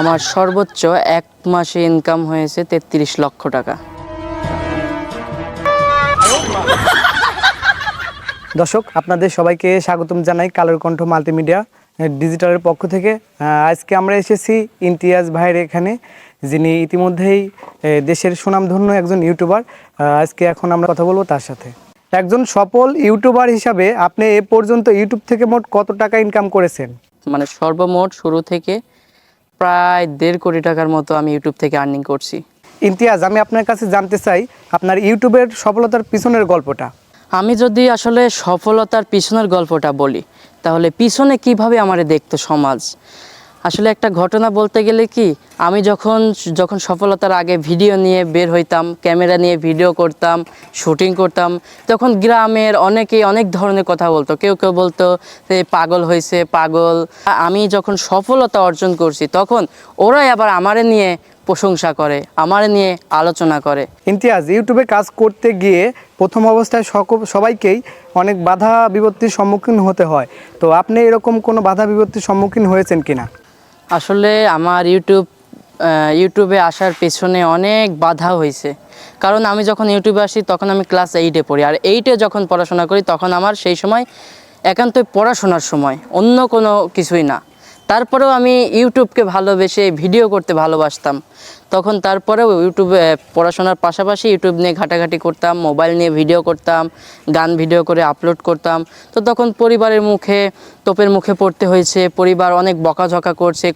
আমার সর্বোচ্চ এক মাসে ইনকাম হয়েছে ৩৩ লক্ষ টাকা। দর্শক, আপনাদের সবাইকে স্বাগতম জানাই কালের কণ্ঠ মাল্টিমিডিয়া ডিজিটালের পক্ষ থেকে। আজকে আমরা এসেছি ইমতিয়াজ ভাইয়ের এখানে, যিনি ইতিমধ্যেই দেশের সুনামধন্য একজন ইউটিউবার। আজকে এখন আমরা কথা বলবো তার সাথে। একজন সফল ইউটিউবার হিসাবে আপনি এ পর্যন্ত ইউটিউব থেকে মোট কত টাকা ইনকাম করেছেন? মানে সর্বমোট শুরু থেকে প্রায় ১.৫ কোটি টাকার মতো আমি ইউটিউব থেকে আর্নিং করছি। ইমতিয়াজ, আমি আপনার কাছে জানতে চাই আপনার ইউটিউবের সফলতার পিছনের গল্পটা। আমি যদি আসলে সফলতার পিছনের গল্পটা বলি, তাহলে পিছনে কিভাবে আমারে দেখতো সমাজ। আসলে একটা ঘটনা বলতে গেলে কি, আমি যখন সফলতার আগে ভিডিও নিয়ে বের হইতাম, ক্যামেরা নিয়ে ভিডিও করতাম, শুটিং করতাম, তখন গ্রামের অনেকেই অনেক ধরনের কথা বলতো। কেউ কেউ বলতো যে পাগল হয়েছে, পাগল। আমি যখন সফলতা অর্জন করছি তখন ওরাই আবার আমারে নিয়ে প্রশংসা করে, আমার নিয়ে আলোচনা করে। ইমতিয়াজ, ইউটিউবে কাজ করতে গিয়ে প্রথম অবস্থায় সবাইকেই অনেক বাধা বিপত্তির সম্মুখীন হতে হয়। তো আপনি এরকম কোনো বাধা বিপত্তির সম্মুখীন হয়েছেন কিনা? আসলে আমার ইউটিউবে আসার পেছনে অনেক বাধা হয়েছে। কারণ আমি যখন ইউটিউবে আসি তখন আমি ক্লাস 8-এ পড়ি, আর 8-এ যখন পড়াশোনা করি তখন আমার সেই সময় একান্তই পড়াশোনার সময়, অন্য কোনো কিছুই না। তারপরেও আমি ইউটিউবকে ভালোবেসে ভিডিও করতে ভালোবাসতাম। তখন তারপরেও ইউটিউবে পড়াশোনার পাশাপাশি ইউটিউব নিয়ে ঘাটাঘাটি করতাম, মোবাইল নিয়ে ভিডিও করতাম, গান ভিডিও করে আপলোড করতাম। তো তখন পরিবারের তোপের মুখে পড়তে হয়েছে। পরিবার অনেক বকাঝকা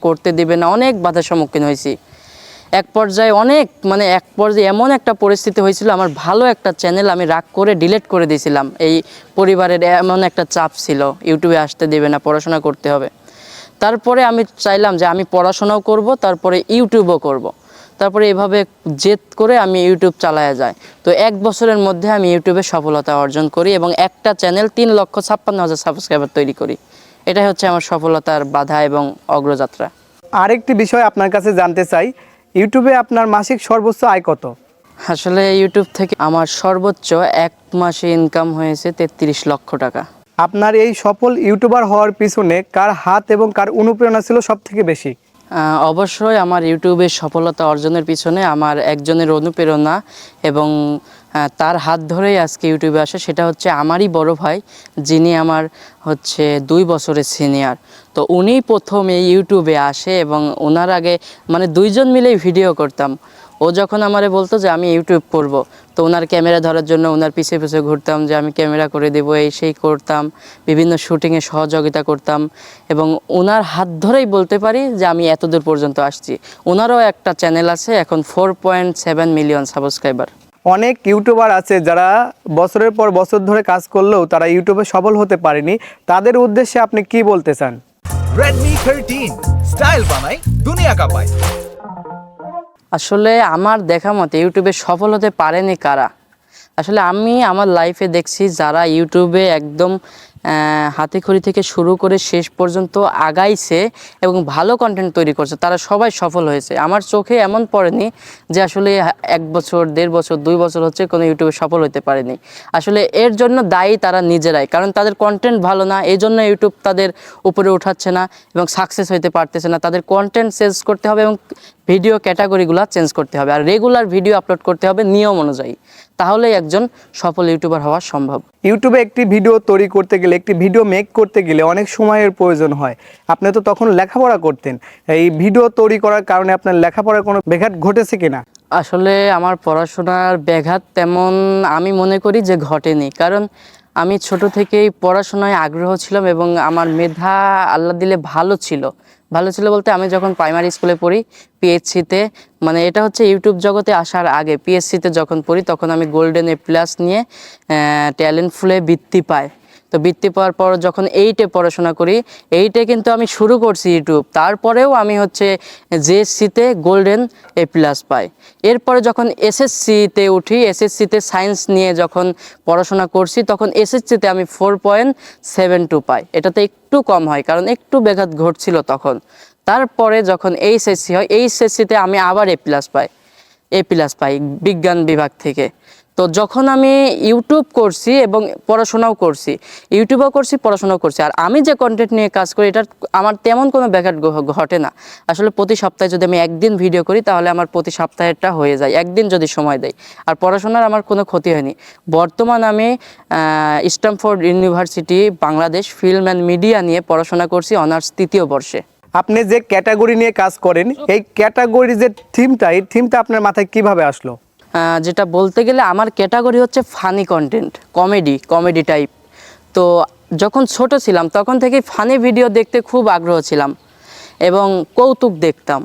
করতে দেবে না, অনেক বাধার সম্মুখীন হয়েছি। এক পর্যায়ে এমন একটা পরিস্থিতি হয়েছিল, আমার ভালো একটা চ্যানেল আমি রাগ করে ডিলিট করে দিয়েছিলাম। এই পরিবারের এমন একটা চাপ ছিল, ইউটিউবে আসতে দেবে না, পড়াশোনা করতে হবে। তারপরে আমি চাইলাম যে আমি পড়াশোনাও করব, তারপরে ইউটিউবও করব। তারপরে এভাবে জেদ করে আমি ইউটিউব চালায়া যাই। তো 1 বছরের মধ্যে আমি ইউটিউবে সফলতা অর্জন করি এবং একটা চ্যানেল 3,56,000 সাবস্ক্রাইবার তৈরি করি। এটাই হচ্ছে আমার সফলতার বাধা এবং অগ্রযাত্রা। আরেকটি বিষয় আপনার কাছে জানতে চাই, ইউটিউবে আপনার মাসিক সর্বোচ্চ আয় কত? আসলে ইউটিউব থেকে আমার সর্বোচ্চ এক মাসে ইনকাম হয়েছে 33 লক্ষ টাকা। আপনার এই সফল ইউটিউবার হওয়ার পিছনে কার হাত এবং কার অনুপ্রেরণা ছিল সব থেকে বেশি? অবশ্যই আমার ইউটিউবের সফলতা অর্জনের পিছনে আমার একজনের অনুপ্রেরণা এবং তার হাত ধরেই আজকে ইউটিউবে আসে। সেটা হচ্ছে আমারই বড় ভাই, যিনি আমার 2 বছরের সিনিয়র। তো উনিই প্রথম এই ইউটিউবে আসে এবং ওনার আগে দুইজন মিলেই ভিডিও করতাম। ও যখন আমারে বলতো যে আমি ইউটিউব করব, তো ওনার ক্যামেরা ধরার জন্য ওনার পিছে পিছে ঘুরতাম যে আমি ক্যামেরা করে দেবো, এই সেই করতাম, বিভিন্ন শুটিংয়ে সহযোগিতা করতাম এবং ওনার হাত ধরেই বলতে পারি যে আমি এতদূর পর্যন্ত আসছি। ওনারও একটা চ্যানেল আছে, এখন 4.7 মিলিয়ন সাবস্ক্রাইবার। অনেক ইউটিউবার আছে যারা বছরের পর বছর ধরে কাজ করলেও তারা ইউটিউবে সফল হতে পারেনি, তাদের উদ্দেশ্যে আপনি কি বলতে চান? Redmi 13 স্টাইল বানাই দুনিয়া কাঁপায়। আসলে আমার দেখা মতে ইউটিউবে সফল হতে পারেনি কারা। আসলে আমি আমার লাইফে দেখছি যারা ইউটিউবে একদম হাতেখড়ি থেকে শুরু করে শেষ পর্যন্ত আগাইছে এবং ভালো কন্টেন্ট তৈরি করছে, তারা সবাই সফল হয়েছে। আমার চোখে এমন পড়েনি যে আসলে 1 বছর, 1.5 বছর, 2 বছর হচ্ছে কোনো ইউটিউবে সফল হতে পারেনি। আসলে এর জন্য দায়ী তারা নিজেরাই, কারণ তাদের কন্টেন্ট ভালো না, এই জন্য ইউটিউব তাদের উপরে উঠাচ্ছে না এবং সাকসেস হতে পারতেছে না। তাদের কন্টেন্ট চেঞ্জ করতে হবে এবং ভিডিও ক্যাটাগরিগুলো চেঞ্জ করতে হবে, আর রেগুলার ভিডিও আপলোড করতে হবে নিয়ম অনুযায়ী, তাহলেই একজন সফল ইউটিউবার হওয়া সম্ভব। ইউটিউবে একটি ভিডিও তৈরি করতে গেলে, একটি ভিডিও মেক করতে গেলে অনেক সময়ের প্রয়োজন হয়। আপনি তো তখন লেখাপড়া করতেন, এই ভিডিও তৈরি করার কারণে আপনার লেখাপড়ার কোনো ব্যাঘাত ঘটেছে কিনা? আসলে আমার পড়াশোনার ব্যাঘাত তেমন আমি মনে করি যে ঘটেনি, কারণ আমি ছোট থেকেই পড়াশোনায় আগ্রহ ছিলাম এবং আমার মেধা আল্লাহ দিলে ভালো ছিল বলতে আমি যখন প্রাইমারি স্কুলে পড়ি, পিএইচসিতে, এটা হচ্ছে ইউটিউব জগতে আসার আগে, পিএইচসিতে যখন পড়ি তখন আমি গোল্ডেন A+ নিয়ে ট্যালেন্ট ফুলে বৃত্তি পাই। তো বৃত্তি পাওয়ার পর যখন 8-এ পড়াশোনা করি, 8-এ কিন্তু আমি শুরু করছি ইউটিউব, তারপরেও আমি জেএসসিতে গোল্ডেন A+ পাই। এরপরে যখন এসএসসিতে উঠি, এসএসসিতে সায়েন্স নিয়ে যখন পড়াশোনা করছি, তখন এসএসসিতে আমি 4.72 পাই। এটাতে একটু কম হয় কারণ একটু ব্যাঘাত ঘটছিল তখন। তারপরে যখন এইচএসসি হয়, এইচএসসিতে আমি আবার A+ পাই বিজ্ঞান বিভাগ থেকে। তো যখন আমি ইউটিউব করছি এবং পড়াশোনাও করছি, ইউটিউবও করছি, পড়াশোনাও করছি, আর আমি যে কন্টেন্ট নিয়ে কাজ করি এটার আমার তেমন কোনো ব্যাঘাত ঘটে না। আসলে প্রতি সপ্তাহে যদি আমি একদিন ভিডিও করি তাহলে আমার প্রতি সপ্তাহেরটা হয়ে যায়, একদিন যদি সময় দেই। আর পড়াশোনার আমার কোনো ক্ষতি হয়নি। বর্তমান আমি Stamford university Bangladesh film and media নিয়ে পড়াশোনা করছি অনার্স 3য় বর্ষে। আপনি যে ক্যাটাগরি নিয়ে কাজ করেন, এই ক্যাটাগরি যে থিমটা, এই থিমটা আপনার মাথায় কিভাবে আসলো? যেটা বলতে গেলে আমার ক্যাটাগরি হচ্ছে ফানি কন্টেন্ট, কমেডি টাইপ। তো যখন ছোট ছিলাম তখন থেকেই ফানি ভিডিও দেখতে খুব আগ্রহ ছিলাম এবং কৌতুক দেখতাম।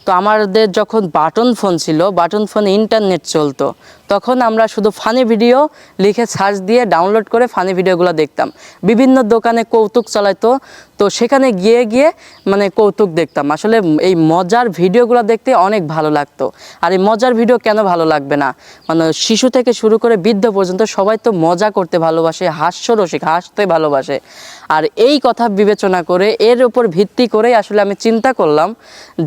তো আমাদের যখন বাটন ফোন ছিল, বাটন ফোনে ইন্টারনেট চলতো, তখন আমরা শুধু ফানি ভিডিও লিখে সার্চ দিয়ে ডাউনলোড করে ফানি ভিডিওগুলো দেখতাম। বিভিন্ন দোকানে কৌতুক চালাইতো, তো সেখানে গিয়ে গিয়ে মানে কৌতুক দেখতাম। আসলে এই মজার ভিডিওগুলো দেখতে অনেক ভালো লাগতো। আর এই মজার ভিডিও কেন ভালো লাগবে না, মানে শিশু থেকে শুরু করে বৃদ্ধ পর্যন্ত সবাই তো মজা করতে ভালোবাসে, হাস্যরসিক, হাসতে ভালোবাসে। আর এই কথা বিবেচনা করে এর উপর ভিত্তি করেই আসলে আমি চিন্তা করলাম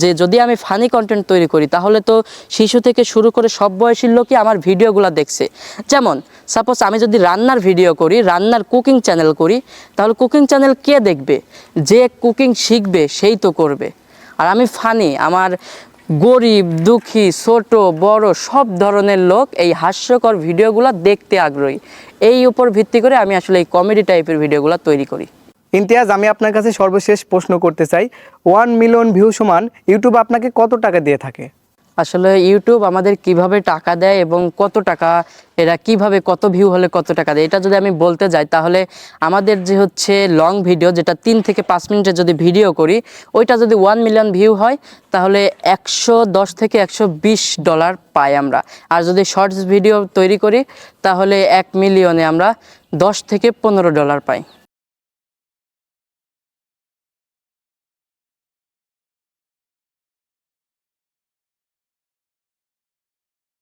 যে যদি আমি ফানি কন্টেন্ট তৈরি করি তাহলে তো শিশু থেকে শুরু করে সব বয়সীর লোকই আমার ভিডিওগুলো দেখছে। যেমন সাপোজ আমি যদি রান্নার ভিডিও করি, রান্নার কুকিং চ্যানেল করি, তাহলে কুকিং চ্যানেল কে দেখবে? যে কুকিং শিখবে সেই তো করবে। আর আমি ফানি, আমার গরিব দুঃখী ছোট বড় সব ধরনের লোক এই হাস্যকর ভিডিওগুলো দেখতে আগ্রহী। এই উপর ভিত্তি করে আমি আসলে এই কমেডি টাইপের ভিডিওগুলো তৈরি করি। ইমতিয়াজ, আমি আপনার কাছে সর্বশেষ প্রশ্ন করতে চাই, 1 মিলিয়ন ভিউ সমান ইউটিউব আপনাকে কত টাকা দিয়ে থাকে? আসলে ইউটিউব আমাদের কিভাবে টাকা দেয় এবং কত টাকা, এরা কিভাবে কত ভিউ হলে কত টাকা দেয়, এটা যদি আমি বলতে যাই তাহলে আমাদের যে হচ্ছে লং ভিডিও, যেটা 3 থেকে 5 মিনিটের যদি ভিডিও করি, ওইটা যদি 1 মিলিয়ন ভিউ হয় তাহলে $110 থেকে $120 পাই আমরা। আর যদি শর্টস ভিডিও তৈরি করি তাহলে 1 মিলিয়নে আমরা $10 থেকে $15 পাই।